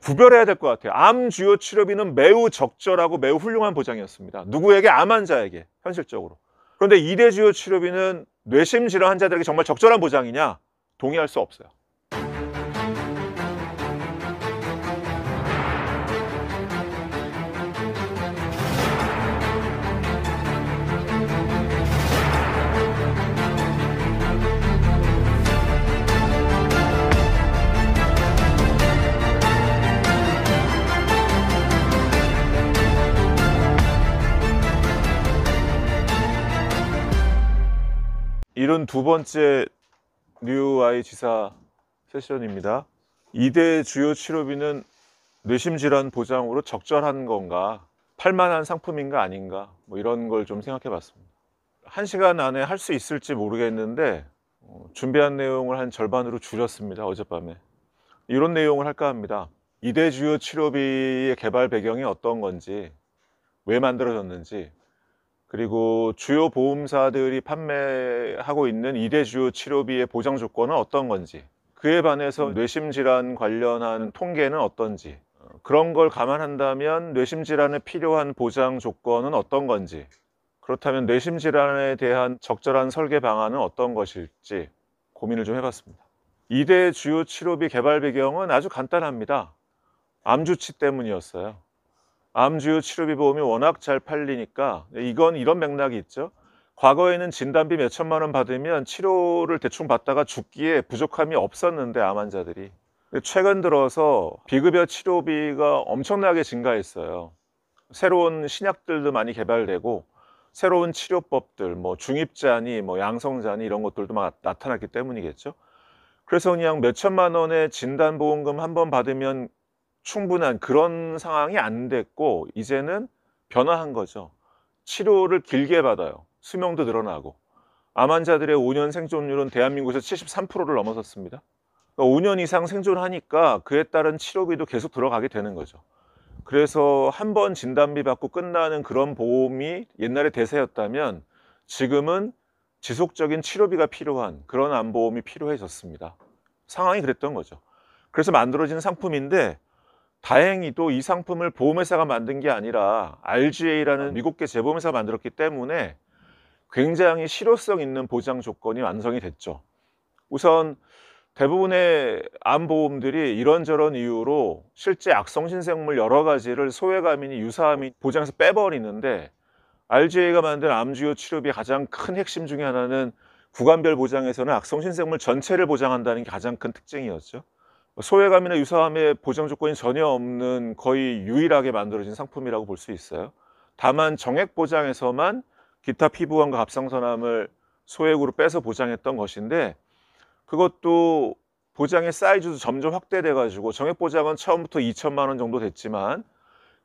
구별해야 될 것 같아요. 암 주요 치료비는 매우 적절하고 매우 훌륭한 보장이었습니다. 누구에게? 암 환자에게, 현실적으로. 그런데 2대 주요 치료비는 뇌심 질환 환자들에게 정말 적절한 보장이냐? 동의할 수 없어요. 이런 두 번째 뉴아이 지사 세션입니다. 2대 주요 치료비는 뇌심질환 보장으로 적절한 건가? 팔만한 상품인가 아닌가? 뭐 이런 걸 좀 생각해 봤습니다. 1시간 안에 할 수 있을지 모르겠는데 준비한 내용을 한 절반으로 줄였습니다. 어젯밤에. 이런 내용을 할까 합니다. 2대 주요 치료비의 개발 배경이 어떤 건지, 왜 만들어졌는지, 그리고 주요 보험사들이 판매하고 있는 2대 주요 치료비의 보장 조건은 어떤 건지, 그에 반해서 뇌심질환 관련한 통계는 어떤지, 그런 걸 감안한다면 뇌심질환에 필요한 보장 조건은 어떤 건지, 그렇다면 뇌심질환에 대한 적절한 설계 방안은 어떤 것일지 고민을 좀 해봤습니다. 2대 주요 치료비 개발 배경은 아주 간단합니다. 암주치 때문이었어요. 암주요 치료비 보험이 워낙 잘 팔리니까, 이건 이런 맥락이 있죠. 과거에는 진단비 몇 천만 원 받으면 치료를 대충 받다가 죽기에 부족함이 없었는데, 암 환자들이. 최근 들어서 비급여 치료비가 엄청나게 증가했어요. 새로운 신약들도 많이 개발되고 새로운 치료법들, 뭐 중입자니 뭐 양성자니 이런 것들도 막 나타났기 때문이겠죠. 그래서 그냥 몇 천만 원의 진단보험금 한 번 받으면 충분한 그런 상황이 안 됐고, 이제는 변화한 거죠. 치료를 길게 받아요. 수명도 늘어나고. 암 환자들의 5년 생존율은 대한민국에서 73%를 넘어섰습니다. 그러니까 5년 이상 생존하니까 그에 따른 치료비도 계속 들어가게 되는 거죠. 그래서 한 번 진단비 받고 끝나는 그런 보험이 옛날에 대세였다면, 지금은 지속적인 치료비가 필요한 그런 암보험이 필요해졌습니다. 상황이 그랬던 거죠. 그래서 만들어진 상품인데, 다행히도 이 상품을 보험회사가 만든 게 아니라 RGA라는 미국계 재보험회사가 만들었기 때문에 굉장히 실효성 있는 보장 조건이 완성이 됐죠. 우선 대부분의 암보험들이 이런저런 이유로 실제 악성신생물 여러 가지를 소외감이니 유사암이 보장에서 빼버리는데, RGA가 만든 암주요 치료비의 가장 큰 핵심 중에 하나는 구간별 보장에서는 악성신생물 전체를 보장한다는 게 가장 큰 특징이었죠. 소외감이나 유사암의 보장 조건이 전혀 없는 거의 유일하게 만들어진 상품이라고 볼 수 있어요. 다만 정액 보장에서만 기타 피부암과 갑상선암을 소액으로 빼서 보장했던 것인데, 그것도 보장의 사이즈도 점점 확대돼 가지고 정액 보장은 처음부터 2천만 원 정도 됐지만,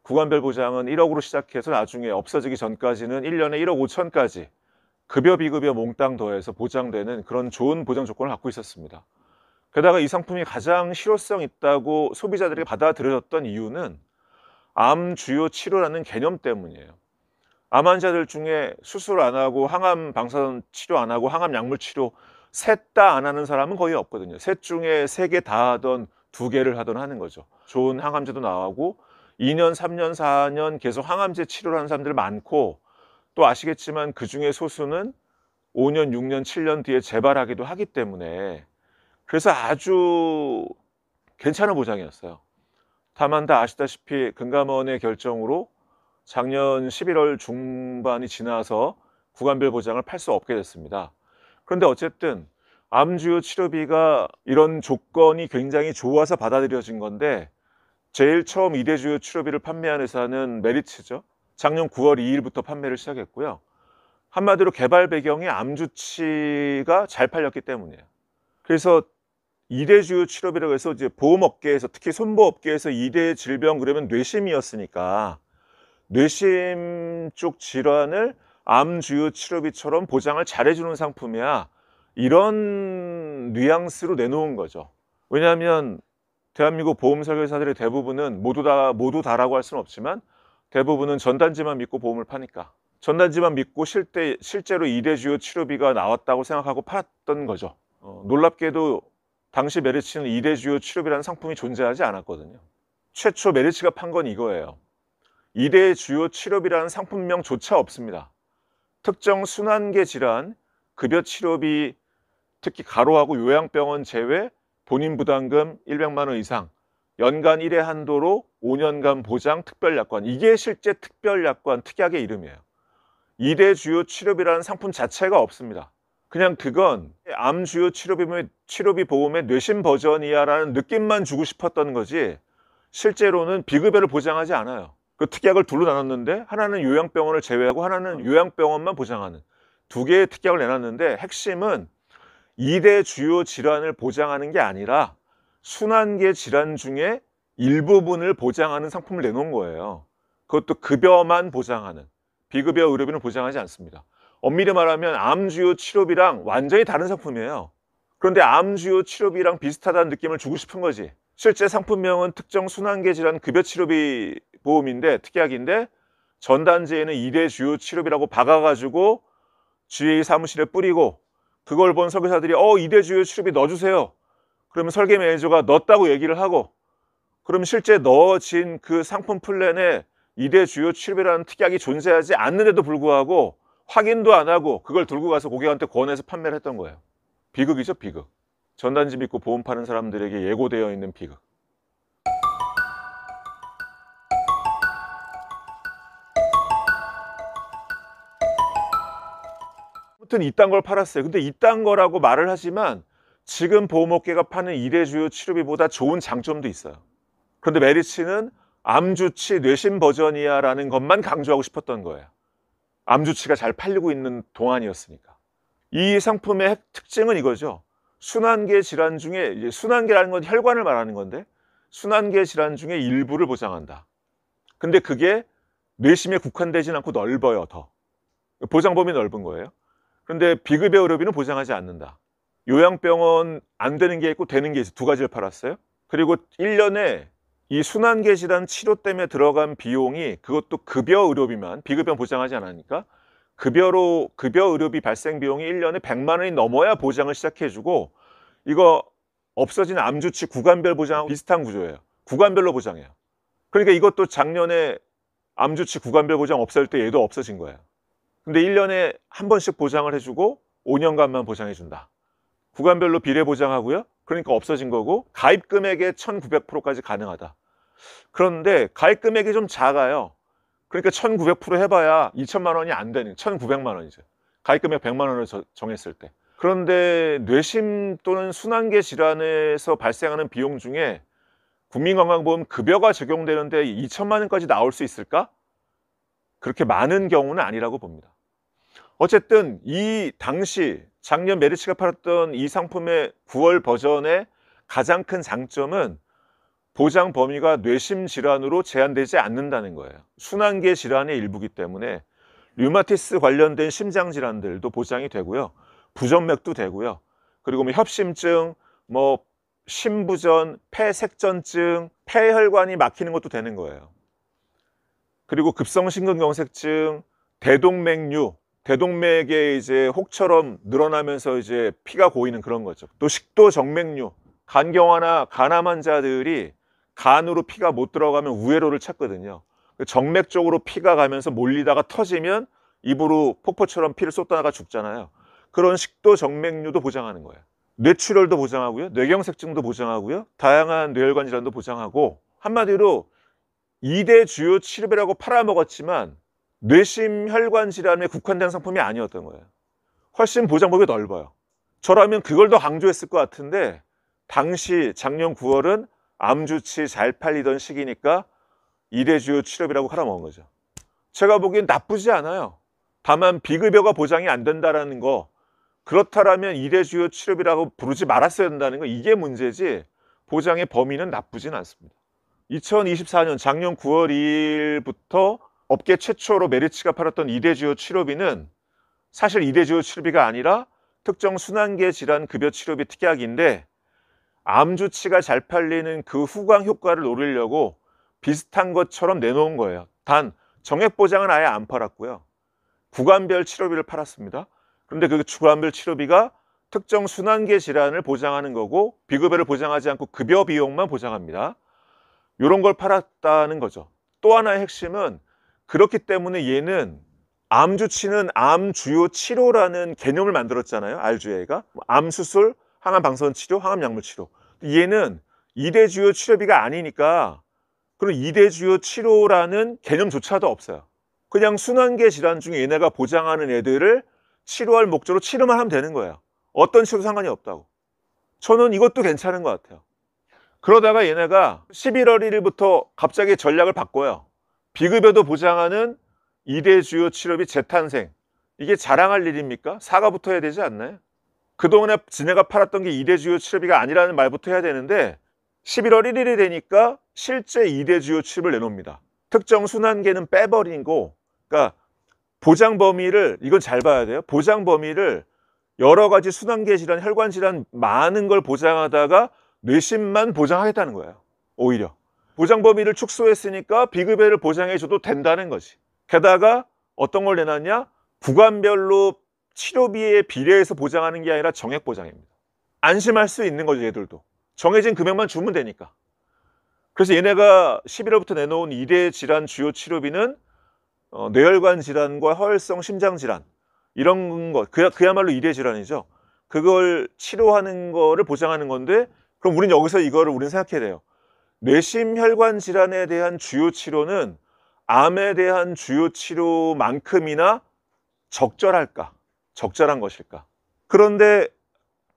구간별 보장은 1억으로 시작해서 나중에 없어지기 전까지는 1년에 1억 5천까지 급여 비급여 몽땅 더해서 보장되는 그런 좋은 보장 조건을 갖고 있었습니다. 게다가 이 상품이 가장 실효성 있다고 소비자들에게 받아들여졌던 이유는 암 주요 치료라는 개념 때문이에요. 암 환자들 중에 수술 안 하고 항암 방사선 치료 안 하고 항암 약물 치료 셋 다 안 하는 사람은 거의 없거든요. 셋 중에 3개 다 하던 2개를 하던 하는 거죠. 좋은 항암제도 나오고 2년, 3년, 4년 계속 항암제 치료를 하는 사람들 많고, 또 아시겠지만 그중에 소수는 5년, 6년, 7년 뒤에 재발하기도 하기 때문에, 그래서 아주 괜찮은 보장이었어요. 다만 다 아시다시피 금감원의 결정으로 작년 11월 중반이 지나서 구간별 보장을 팔 수 없게 됐습니다. 그런데 어쨌든 암주요 치료비가 이런 조건이 굉장히 좋아서 받아들여진 건데, 제일 처음 2대 주요 치료비를 판매한 회사는 메리츠죠. 작년 9월 2일부터 판매를 시작했고요. 한마디로 개발 배경이 암주치가 잘 팔렸기 때문이에요. 그래서 2대 주요 치료비라고 해서 이제 보험업계에서, 특히 손보업계에서 2대 질병 그러면 뇌심이었으니까 뇌심 쪽 질환을 암 주요 치료비처럼 보장을 잘해주는 상품이야, 이런 뉘앙스로 내놓은 거죠. 왜냐하면 대한민국 보험 설계사들의 대부분은 모두 다라고 할 수는 없지만 대부분은 전단지만 믿고 보험을 파니까, 전단지만 믿고 실제로 2대 주요 치료비가 나왔다고 생각하고 팔았던 거죠. 놀랍게도 당시 메르츠는 2대 주요 치료비라는 상품이 존재하지 않았거든요. 최초 메르츠가 판 건 이거예요. 2대 주요 치료비라는 상품명조차 없습니다. 특정 순환계 질환, 급여 치료비, 특히 가로하고 요양병원 제외, 본인 부담금 100만 원 이상, 연간 1회 한도로 5년간 보장 특별약관. 이게 실제 특별약관 특약의 이름이에요. 2대 주요 치료비라는 상품 자체가 없습니다. 그냥 그건 암 주요 치료비 보험의 뇌심 버전이야라는 느낌만 주고 싶었던 거지, 실제로는 비급여를 보장하지 않아요. 그 특약을 둘로 나눴는데 하나는 요양병원을 제외하고 하나는 요양병원만 보장하는 두 개의 특약을 내놨는데, 핵심은 2대 주요 질환을 보장하는 게 아니라 순환계 질환 중에 일부분을 보장하는 상품을 내놓은 거예요. 그것도 급여만 보장하는, 비급여 의료비는 보장하지 않습니다. 엄밀히 말하면 암 주요 치료비랑 완전히 다른 상품이에요. 그런데 암 주요 치료비랑 비슷하다는 느낌을 주고 싶은 거지. 실제 상품명은 특정 순환계 질환 급여 치료비 보험인데, 특약인데, 전단지에는 2대 주요 치료비라고 박아가지고 GA 사무실에 뿌리고, 그걸 본 설계사들이 2대 주요 치료비 넣어주세요. 그러면 설계 매니저가 넣었다고 얘기를 하고, 그럼 실제 넣어진 그 상품 플랜에 2대 주요 치료비라는 특약이 존재하지 않는데도 불구하고 확인도 안 하고 그걸 들고 가서 고객한테 권해서 판매를 했던 거예요. 비극이죠, 비극. 전단지 믿고 보험 파는 사람들에게 예고되어 있는 비극. 아무튼 이딴 걸 팔았어요. 근데 이딴 거라고 말을 하지만 지금 보험업계가 파는 2대 주요 치료비보다 좋은 장점도 있어요. 그런데 메리츠는 암주치 뇌심 버전이야 라는 것만 강조하고 싶었던 거예요. 암주치가 잘 팔리고 있는 동안이었으니까. 이 상품의 특징은 이거죠. 순환계 질환 중에, 순환계라는 건 혈관을 말하는 건데, 순환계 질환 중에 일부를 보장한다. 근데 그게 뇌심에 국한되진 않고 넓어요, 더. 보장 범위 넓은 거예요. 그런데 비급여 의료비는 보장하지 않는다. 요양병원 안 되는 게 있고 되는 게 있어요. 두 가지를 팔았어요. 그리고 1년에 이 순환계 질환 치료 때문에 들어간 비용이, 그것도 급여 의료비만, 비급여는 보장하지 않으니까 급여 의료비 발생 비용이 1년에 100만 원이 넘어야 보장을 시작해주고, 이거 없어진 암주치 구간별 보장하고 비슷한 구조예요. 구간별로 보장해요. 그러니까 이것도 작년에 암주치 구간별 보장 없앨 때 얘도 없어진 거예요. 근데 1년에 한 번씩 보장을 해주고 5년간만 보장해준다. 구간별로 비례 보장하고요. 그러니까 없어진 거고, 가입 금액의 1900%까지 가능하다. 그런데 가입 금액이 좀 작아요. 그러니까 1900% 해봐야 2000만 원이 안 되는, 1900만 원이죠. 가입 금액 100만 원을 정했을 때. 그런데 뇌심 또는 순환계 질환에서 발생하는 비용 중에 국민건강보험 급여가 적용되는데 2천만 원까지 나올 수 있을까? 그렇게 많은 경우는 아니라고 봅니다. 어쨌든 이 당시 작년 메르츠가 팔았던 이 상품의 9월 버전의 가장 큰 장점은 보장 범위가 뇌심 질환으로 제한되지 않는다는 거예요. 순환계 질환의 일부이기 때문에 류마티스 관련된 심장 질환들도 보장이 되고요. 부정맥도 되고요. 그리고 뭐 협심증, 뭐 심부전, 폐색전증, 폐혈관이 막히는 것도 되는 거예요. 그리고 급성심근경색증, 대동맥류, 대동맥에 이제 혹처럼 늘어나면서 이제 피가 고이는 그런 거죠. 또 식도정맥류, 간경화나 간암 환자들이 간으로 피가 못 들어가면 우회로를 찾거든요. 정맥 쪽으로 피가 가면서 몰리다가 터지면 입으로 폭포처럼 피를 쏟다가 죽잖아요. 그런 식도정맥류도 보장하는 거예요. 뇌출혈도 보장하고요. 뇌경색증도 보장하고요. 다양한 뇌혈관 질환도 보장하고, 한마디로 2대 주요 치료비라고 팔아먹었지만 뇌심 혈관 질환에 국한된 상품이 아니었던 거예요. 훨씬 보장 범위가 넓어요. 저라면 그걸 더 강조했을 것 같은데, 당시 작년 9월은 암주치 잘 팔리던 시기니까 2대 주요 치료비라고 팔아먹은 거죠. 제가 보기엔 나쁘지 않아요. 다만 비급여가 보장이 안 된다는 거, 그렇다면 2대 주요 치료비라고 부르지 말았어야 된다는 거, 이게 문제지 보장의 범위는 나쁘진 않습니다. 2024년 작년 9월 2일부터 업계 최초로 메르츠가 팔았던 2대 주요 치료비는 사실 2대 주요 치료비가 아니라 특정 순환계 질환 급여 치료비 특약인데, 암주치가 잘 팔리는 그 후광 효과를 노리려고 비슷한 것처럼 내놓은 거예요. 단 정액 보장은 아예 안 팔았고요. 구간별 치료비를 팔았습니다. 그런데 그 구간별 치료비가 특정 순환계 질환을 보장하는 거고, 비급여를 보장하지 않고 급여 비용만 보장합니다. 이런 걸 팔았다는 거죠. 또 하나의 핵심은 그렇기 때문에 얘는 암 주치는 암 주요 치료라는 개념을 만들었잖아요. RGA가 암 수술, 항암 방사선 치료, 항암 약물 치료. 얘는 2대 주요 치료비가 아니니까 그럼 2대 주요 치료라는 개념조차도 없어요. 그냥 순환계 질환 중에 얘네가 보장하는 애들을 치료할 목적으로 치료만 하면 되는 거예요. 어떤 치료도 상관이 없다고. 저는 이것도 괜찮은 것 같아요. 그러다가 얘네가 11월 1일부터 갑자기 전략을 바꿔요. 비급여도 보장하는 2대 주요 치료비 재탄생. 이게 자랑할 일입니까? 사과부터 해야 되지 않나요? 그동안에 지네가 팔았던 게 2대 주요 치료비가 아니라는 말부터 해야 되는데 11월 1일이 되니까 실제 2대 주요 치료를 내놓습니다. 특정 순환계는 빼버리고, 그러니까 보장 범위를, 이건 잘 봐야 돼요. 보장 범위를 여러 가지 순환계 질환, 혈관 질환 많은 걸 보장하다가 뇌심만 보장하겠다는 거예요. 오히려 보장 범위를 축소했으니까 비급여를 보장해줘도 된다는 거지. 게다가 어떤 걸 내놨냐? 구간별로 치료비에 비례해서 보장하는 게 아니라 정액 보장입니다. 안심할 수 있는 거죠. 얘들도 정해진 금액만 주면 되니까. 그래서 얘네가 11월부터 내놓은 2대 질환 주요 치료비는 뇌혈관 질환과 허혈성 심장 질환 이런 거, 그야말로 2대 질환이죠. 그걸 치료하는 거를 보장하는 건데, 그럼 우리는 여기서 이거를 우리는 생각해야 돼요. 뇌심혈관 질환에 대한 주요 치료는 암에 대한 주요 치료만큼이나 적절할까? 적절한 것일까? 그런데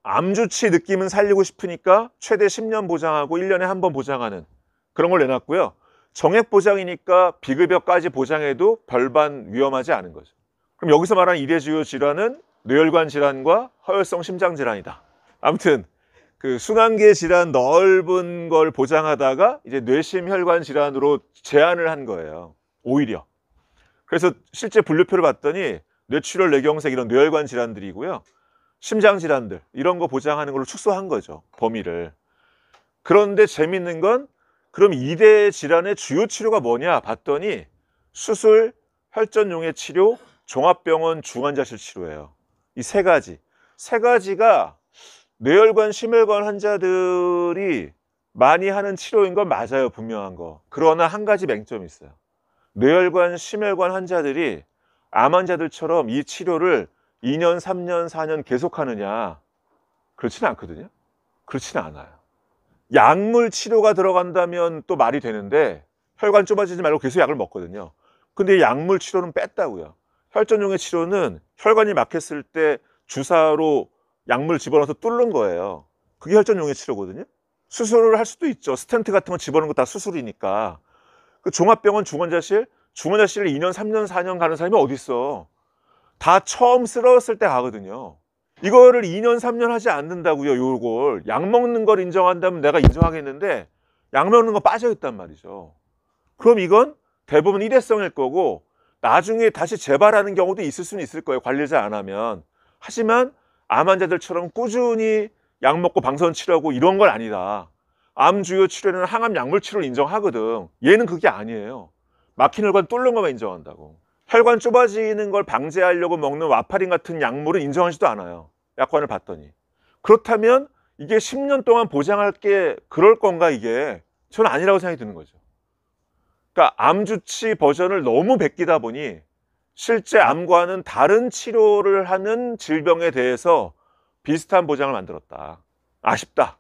암 주치 느낌은 살리고 싶으니까 최대 10년 보장하고 1년에 한 번 보장하는 그런 걸 내놨고요. 정액 보장이니까 비급여까지 보장해도 별반 위험하지 않은 거죠. 그럼 여기서 말하는 2대 주요 질환은 뇌혈관 질환과 허혈성 심장 질환이다. 아무튼 그 순환계 질환 넓은 걸 보장하다가 이제 뇌심혈관 질환으로 제한을 한 거예요. 오히려. 그래서 실제 분류표를 봤더니 뇌출혈, 뇌경색 이런 뇌혈관 질환들이고요. 심장 질환들 이런 거 보장하는 걸로 축소한 거죠. 범위를. 그런데 재밌는 건 그럼 2대 질환의 주요 치료가 뭐냐 봤더니 수술, 혈전용의 치료, 종합병원 중환자실 치료예요. 이 세 가지가 뇌혈관, 심혈관 환자들이 많이 하는 치료인 건 맞아요. 분명한 거. 그러나 한 가지 맹점이 있어요. 뇌혈관, 심혈관 환자들이 암 환자들처럼 이 치료를 2년, 3년, 4년 계속하느냐? 그렇지는 않거든요. 그렇지는 않아요. 약물 치료가 들어간다면 또 말이 되는데 혈관 좁아지지 말고 계속 약을 먹거든요. 근데 약물 치료는 뺐다고요. 혈전용의 치료는 혈관이 막혔을 때 주사로 약물 집어넣어서 뚫는 거예요. 그게 혈전용의 치료거든요. 수술을 할 수도 있죠. 스텐트 같은 거 집어넣는 거 다 수술이니까. 그 종합병원 중환자실을 2년, 3년, 4년 가는 사람이 어디 있어? 다 처음 쓰러졌을 때 가거든요. 이거를 2년, 3년 하지 않는다고요. 요걸 약 먹는 걸 인정한다면 내가 인정하겠는데 약 먹는 거 빠져있단 말이죠. 그럼 이건 대부분 일회성일 거고 나중에 다시 재발하는 경우도 있을 수는 있을 거예요. 관리를 잘 안 하면. 하지만 암 환자들처럼 꾸준히 약 먹고 방사선 치료하고 이런 건 아니다. 암 주요 치료는 항암 약물 치료를 인정하거든. 얘는 그게 아니에요. 막힌 혈관 뚫는 것만 인정한다고. 혈관 좁아지는 걸 방지하려고 먹는 와파린 같은 약물은 인정하지도 않아요. 약관을 봤더니. 그렇다면 이게 10년 동안 보장할 게 그럴 건가 이게? 저는 아니라고 생각이 드는 거죠. 그러니까 암 주치 버전을 너무 베끼다 보니 실제 암과는 다른 치료를 하는 질병에 대해서 비슷한 보장을 만들었다. 아쉽다.